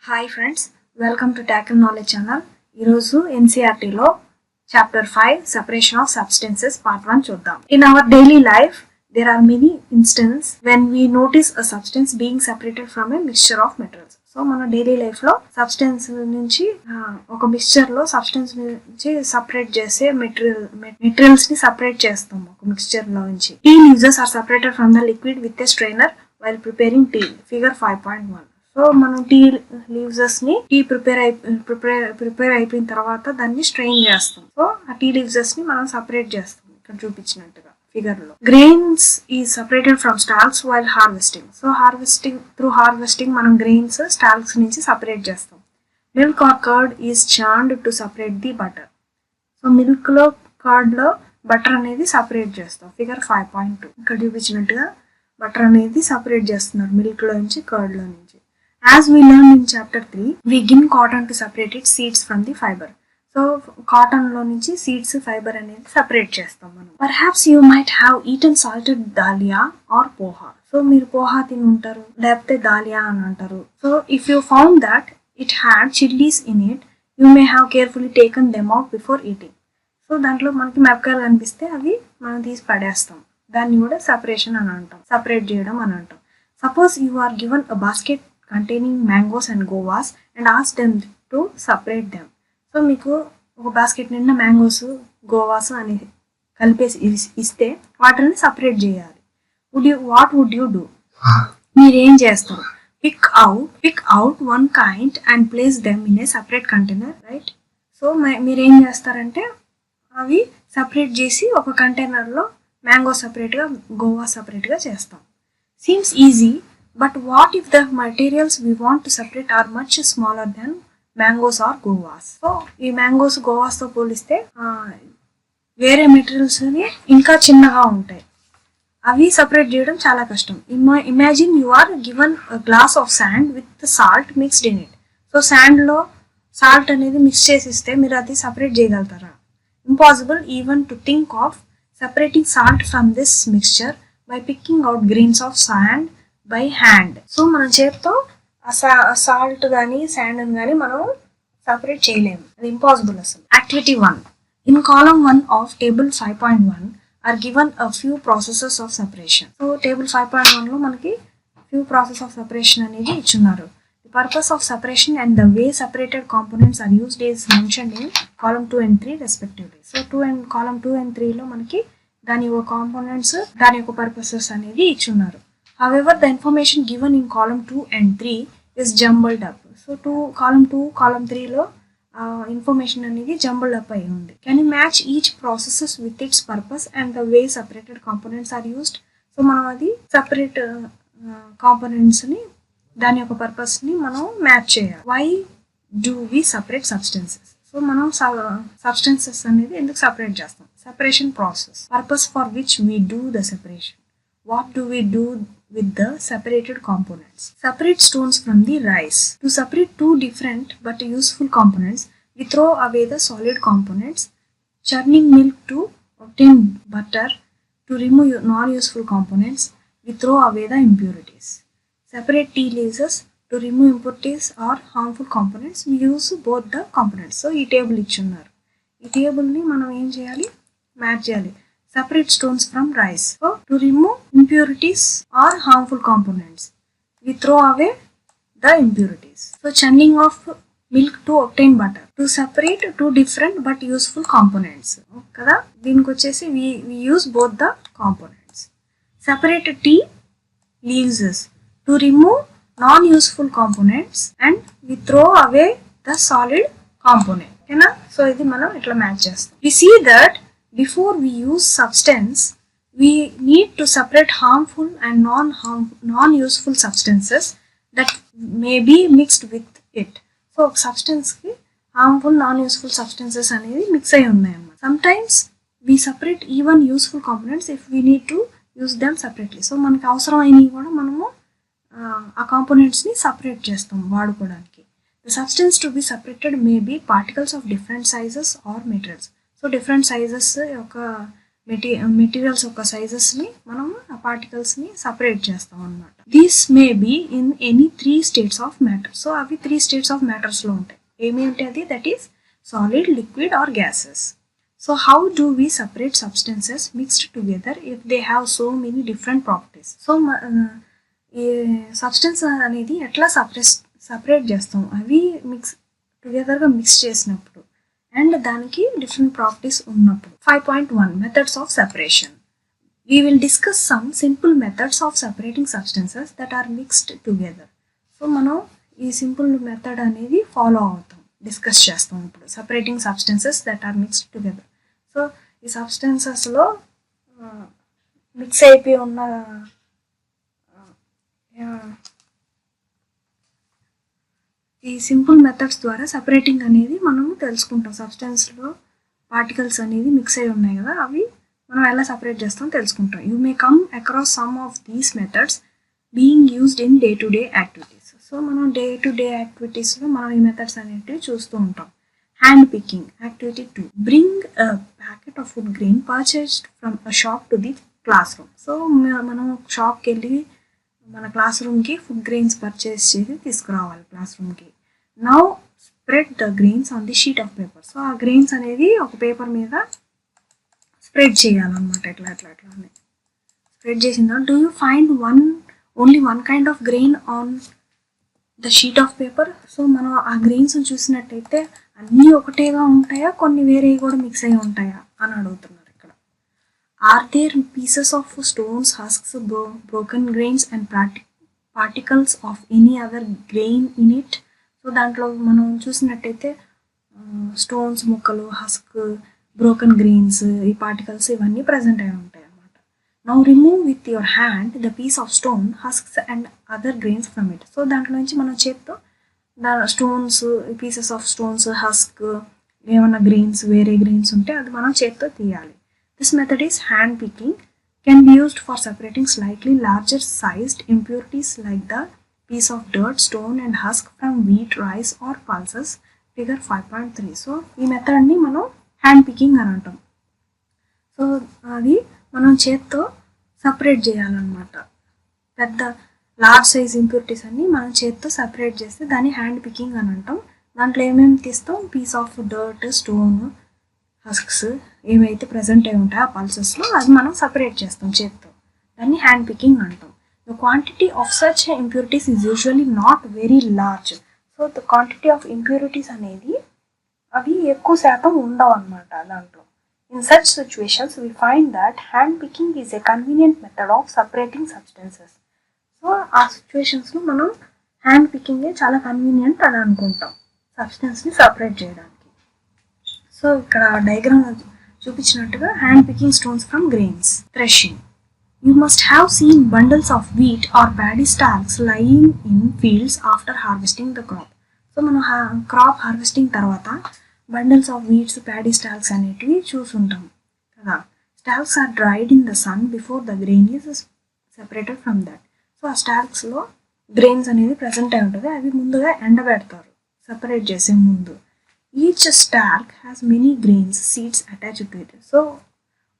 Hi friends, welcome to Tackle Knowledge Channel. ఈరోజు NCERTలో chapter 5 separation of substances part 1 చూద్దాం. In our daily life, there are many instances when we notice a substance being separated from a mixture of materials. So మన daily లైఫ్లో substance నుంచి ఒక మిక్స్చర్లో substance నుంచి separate చేసే మెటీరియల్స్ని separate చేస్తాం ఒక మిక్స్చర్లో నుంచి. Tea leaves are separated from the liquid with a strainer while preparing tea. Figure 5.1. So మనం టీ లీవ్స్ ని టీ ప్రిపేర్ అయిపోయిన తర్వాత దాన్ని స్ట్రెయిన్ చేస్తాం. సో ఆ టీ లీవ్స్ ని మనం సపరేట్ చేస్తాం ఇక్కడ చూపించినట్టుగా ఫిగర్ లో. Grains is separated from stalks while harvesting. So through harvesting మనం గ్రెయిన్స్ స్టాల్క్స్ నుంచి సపరేట్ చేస్తాం. Milk or curd is churned to separate the butter. So milk లో కర్డ్ లో బటర్ అనేది సపరేట్ చేస్తాం. ఫిగర్ 5.2 ఇక్కడ చూపించినట్టుగా బటర్ అనేది సపరేట్ చేస్తున్నారు మిల్క్ లో నుంచి కర్డ్ లో నుంచి. As we learned in chapter 3, we gin cotton to separate its seeds from the fiber. So cotton lo nunchi seeds fiber అనేది separate చేస్తాం మనం. Perhaps you might have eaten salted dalia or poha. So మీరు పోహా తిని ఉంటారు లేకపోతే dahlia అని అంటారు. So if you found that it had chilies in it, you may have carefully taken them out before eating. So దాంట్లో మనకి మిరపకాయలు కనిపిస్తే అవి మనం తీసి పడేస్తాం. దాన్ని కూడా సెపరేషన్ అని అంటాం, సపరేట్ చేయడం అని అంటాం. Suppose you are given a basket containing mangoes and guavas and ask them to separate them. So మీకు ఒక బాస్కెట్ నిండా మ్యాంగోస్ గోవాస్ అని కలిపేసి ఇస్తే వాటిని సపరేట్ చేయాలి. What would you do? మీరేం చేస్తారు? Pick out one kind and place them in a separate container, right? So మీరేం చేస్తారంటే అవి సపరేట్ చేసి ఒక కంటైనర్లో మ్యాంగో సపరేట్గా గోవా సపరేట్గా చేస్తాం. Seems easy, but what if the materials we want to separate are much smaller than mangoes or guavas? So ఈ మ్యాంగోస్ గోవాస్తో పోలిస్తే వేరే మెటీరియల్స్ని ఇంకా చిన్నగా ఉంటాయి. అవి సపరేట్ చేయడం చాలా కష్టం. Imagine you are given glass of sand with salt mixed in it. So శాండ్లో సాల్ట్ అనేది మిక్స్ చేసి ఇస్తే మీరు అది సపరేట్ చేయగలుగుతారా? Impossible even to think of separating salt from this mixture by picking out grains of sand by hand. So మనం చేతితో salt కానీ శాండ్ కానీ మనం సపరేట్ చేయలేము, అది ఇంపాసిబుల్ అసలు. Activity 1. In column 1 of table 5.1 are given a few processes of separation. So table 5.1లో మనకి ఫ్యూ ప్రాసెస్ ఆఫ్ సెపరేషన్ అనేది ఇచ్చున్నారు. The purpose of separation and the way separated components are used is mentioned in column 2 and 3 respectively. So column 2 and 3లో మనకి దాని యొక్క components దాని యొక్క పర్పసెస్ అనేది ఇచ్చున్నారు. However, the information given in column 2 and 3 is jumbled up. So column 2, column 3లో information అనేది jumbled up అయి ఉంది. Can you match each processes with its purpose and the way separated components are used? So మనం అది separate componentsని దాని యొక్క పర్పస్ని మనం match చేయాలి. Why do we separate substances? So మనం సబ్స్టెన్సెస్ అనేది ఎందుకు సపరేట్ చేస్తాం? Separation process. Purpose for which we do the separation. What do we do with the separated components? Separate stones from the rice. To separate two different but useful components, we throw away the solid components. Churning milk to obtain butter. To remove non-useful components, we throw away the impurities. Separate tea leaves. To remove impurities or harmful components, we use both the components. So, ఈ table ఇచ్చున్నారు. ఈ టేబుల్ని మనం ఏం చేయాలి? Match చేయాలి. Separate stones from rice. So, to remove impurities or harmful components, we throw away the impurities. So, churning of milk to obtain butter. To separate two different but useful components. Kada దీనికి వచ్చేసి we use both the components. Separate tea leaves. To remove non-useful components and we throw away the solid component. Okay? So, ఇది మనం ఇట్లా match చేస్తాం. We see that before we use substance, we need to separate harmful and non-useful substances that may be mixed with it. So, substance ki harmful, non-useful substances అనేది mix అయి ఉన్నాయన్నమాట. Sometimes we separate even useful components if we need to use them separately. So, మనకి అవసరమైనవి కూడా మనము ఆ కాంపోనెంట్స్ని separate చేస్తాం వాడుకోవడానికి. The substance to be separated may be particles of different sizes or materials. So different sizes యొక్క materials యొక్క సైజెస్ని మనం ఆ పార్టికల్స్ని సపరేట్ చేస్తాం అనమాట. These may be in any 3 states of matter. So అవి 3 స్టేట్స్ ఆఫ్ మ్యాటర్స్లో ఉంటాయి. ఏమేమిటి అది? That is solid, liquid or gases. So how do we separate substances mixed together if they have so many different properties? So ఈ substance అనేది ఎట్లా separate చేస్తాం? అవి టుగెదర్గా మిక్స్ చేసినప్పుడు అండ్ దానికి డిఫరెంట్ ప్రాపర్టీస్ ఉన్నప్పుడు. 5.1 methods of separation. We will discuss some simple methods of separating substances that are mixed together. So మనం ఈ సింపుల్ మెథడ్ అనేది ఫాలో అవుతాం, డిస్కస్ చేస్తాం ఇప్పుడు. Separating substances that are mixed together. So ఈ సబ్స్టెన్సెస్లో మిక్స్ అయిపోయి ఉన్న ఈ సింపుల్ మెథడ్స్ ద్వారా సెపరేటింగ్ అనేది మనము తెలుసుకుంటాం. సబ్స్టెన్స్లో పార్టికల్స్ అనేది మిక్స్ అయి ఉన్నాయి కదా, అవి మనం ఎలా సపరేట్ చేస్తాం తెలుసుకుంటాం. You may come across some of these methods being used in day to day activities. So మనం డే టు డే యాక్టివిటీస్లో మనం ఈ మెథడ్స్ అనేటివి చూస్తూ ఉంటాం. Hand picking. Activity 2. Bring a packet of food grain purchased from a shop to the class room. So మనం షాప్కి వెళ్ళి మన క్లాస్ రూమ్కి ఫుడ్ గ్రెయిన్స్ పర్చేస్ చేసి తీసుకురావాలి క్లాస్ రూమ్కి. Now spread the grains on the sheet of paper. So ఆ grains అనేది ఒక పేపర్ మీద స్ప్రెడ్ చేయాలన్నమాట. ఎట్లా అని స్ప్రెడ్ చేసిన తర్వాత, do you find only one kind of grain on the sheet of paper? So మనం ఆ గ్రెయిన్స్ చూసినట్టయితే అన్నీ ఒకటేగా ఉంటాయా, కొన్ని వేరే కూడా మిక్స్ అయి ఉంటాయా అని అడుగుతున్నారు ఇక్కడ. Are there pieces of stones, husks, broken grains and particles of any other grain in it? So దాంట్లో మనం చూసినట్టయితే స్టోన్స్ ముక్కలు, హస్క్, బ్రోకెన్ గ్రెయిన్స్, ఈ పార్టికల్స్ ఇవన్నీ ప్రజెంట్ అయి ఉంటాయి అన్నమాట. Now remove with your hand the piece of stone, husks and other grains from it. So దాంట్లో నుంచి మనం చేత్తో stones, pieces of stones, husk, ఏమన్నా గ్రెయిన్స్, వేరే గ్రెయిన్స్ ఉంటే అది మనం చేత్తో తీయాలి. This method is hand picking. Can be used for separating slightly larger sized impurities like the piece of dirt, stone and husk from wheat, rice or pulses. Figure 5.3. So ఈ మెథడ్ని మనం hand picking అని అంటాం. So అది మనం చేత్తో separate చేయాలన్నమాట. పెద్ద large size impurities అన్ని మనం చేత్తో సపరేట్ చేస్తే దాన్ని హ్యాండ్ పికింగ్ అని అంటాం. దాంట్లో ఏమేమి తీస్తాం? Piece of dirt, stone, husks ఏవైతే ప్రజెంట్ అయి ఉంటాయో ఆ పల్సెస్లో అది మనం సపరేట్ చేస్తాం చేత్తో. దాన్ని హ్యాండ్ పికింగ్ అంటాం. The quantity of such impurities is usually not very large. So the quantity of impurities అనేది అవి ఎక్కువ శాతం ఉండవు అన్నమాట దాంట్లో. In such situations we find that hand picking is a convenient method of separating substances. So ఆ సిచ్యువేషన్స్లో మనం హ్యాండ్ పికింగే చాలా కన్వీనియంట్ అని అనుకుంటాం సబ్స్టెన్స్ని సపరేట్ చేయడానికి. సో ఇక్కడ డయాగ్రామ్ చూపించినట్టుగా hand picking stones from grains. Threshing. You must have seen bundles of wheat or paddy stalks lying in fields after harvesting the crop. So మనం క్రాప్ హార్వెస్టింగ్ తర్వాత bundles of wheats, paddy stalks అనేటివి చూసుంటాం కదా. Stalks are dried in the sun before the grain is separated from that. So ఆ స్టాల్క్స్లో grains అనేది present అయి ఉంటుంది, అవి ముందుగా ఎండబెడతారు సపరేట్ చేసే ముందు. Each stalk has many grains, seeds attached to it. So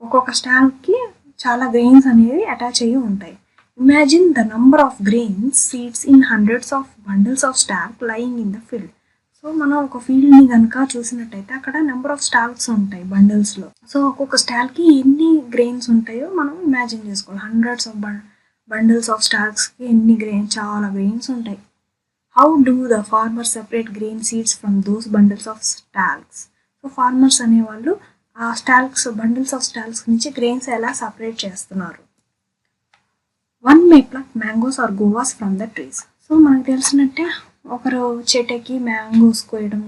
ఒక్కొక్క స్టాల్క్కి చాలా గ్రెయిన్స్ అనేవి అటాచ్ అయ్యి ఉంటాయి. Imagine the number of grains, seeds in hundreds of bundles of stalk lying in the field. So మనం ఒక ఫీల్డ్ని కనుక చూసినట్టయితే అక్కడ నెంబర్ ఆఫ్ స్టాల్క్స్ ఉంటాయి బండిల్స్లో. సో ఒక్కొక్క స్టాల్కి ఎన్ని గ్రెయిన్స్ ఉంటాయో మనం ఇమాజిన్ చేసుకోవాలి. హండ్రెడ్స్ ఆఫ్ బండిల్స్ ఆఫ్ స్టాల్క్స్కి ఎన్ని చాలా గ్రెయిన్స్ ఉంటాయి. How do the farmer separate grain seeds from those bundles of stalks? So farmers అనేవాళ్ళు ఆ స్టాల్క్స్, బండిల్స్ ఆఫ్ స్టాల్క్స్ నుంచి గ్రెయిన్స్ ఎలా సపరేట్ చేస్తున్నారు? One may pluck mangoes or guavas from the trees. So మనకు తెలిసినట్టే ఒకరు చెట్టుకి మ్యాంగోస్ కోయడం,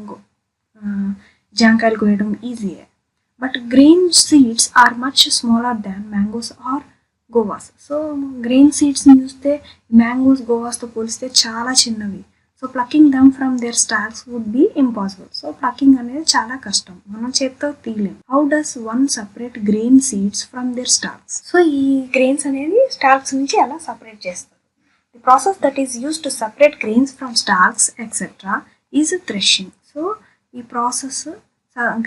జాంకాయలు కోయడం ఈజీయే. But grain seeds are much smaller than mangoes or guavas. So grain సీడ్స్ని చూస్తే మ్యాంగోస్, గోవాస్తో పోలిస్తే చాలా చిన్నవి. So plucking them from their stalks would be impossible. So plucking అనేది చాలా కష్టం, మనం చేత్తో తీయలేం. How does one separate grain seeds from their stalks? So ఈ గ్రెయిన్స్ అనేది స్టాల్క్స్ నుంచి ఎలా సపరేట్ చేస్తారు? The process that is used to separate grains from stalks etcetera is threshing. So ఈ ప్రాసెస్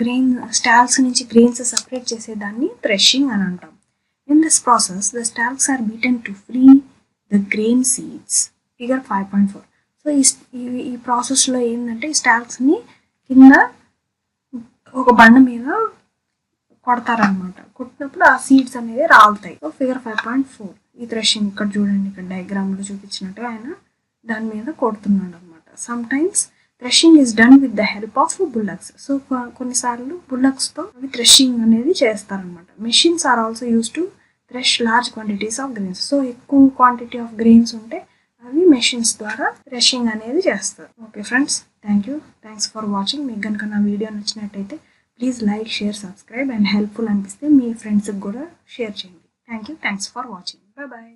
గ్రెయిన్ స్టాల్క్స్ నుంచి గ్రెయిన్స్ సపరేట్ చేసేదాన్ని threshing అని అంటాం. In this process the stalks are beaten to free the grain seeds. Figure 5.4. So ఈ ప్రాసెస్లో ఏంటంటే ఈ స్టాల్క్స్ని కింద ఒక బండ మీద కొడతారనమాట. కొట్టినప్పుడు ఆ సీడ్స్ అనేవి రాలుతాయి. సో ఫిగర్ 5.4 ఈ థ్రెషింగ్ ఇక్కడ చూడండి, ఇక్కడ డయాగ్రామ్లో చూపించినట్టు ఆయన దాని మీద కొడుతున్నాడు అనమాట. Some times threshing is done with the help of bullocks. So కొన్నిసార్లు బుల్లక్స్తో అవి థ్రెషింగ్ అనేది చేస్తారనమాట. Machines are also use to thresh large quantities of grains. So ఎక్కువ క్వాంటిటీ ఆఫ్ గ్రెయిన్స్ ఉంటే అవి మెషిన్స్ ద్వారా థ్రెషింగ్ అనేది చేస్తారు. Okay friends, thanks for watching. మీకు కనుక నా వీడియో నచ్చినట్టయితే please like, share, subscribe and helpful అనిపిస్తే మీ ఫ్రెండ్స్కి కూడా షేర్ చేయండి. Thanks for watching. బాయ్.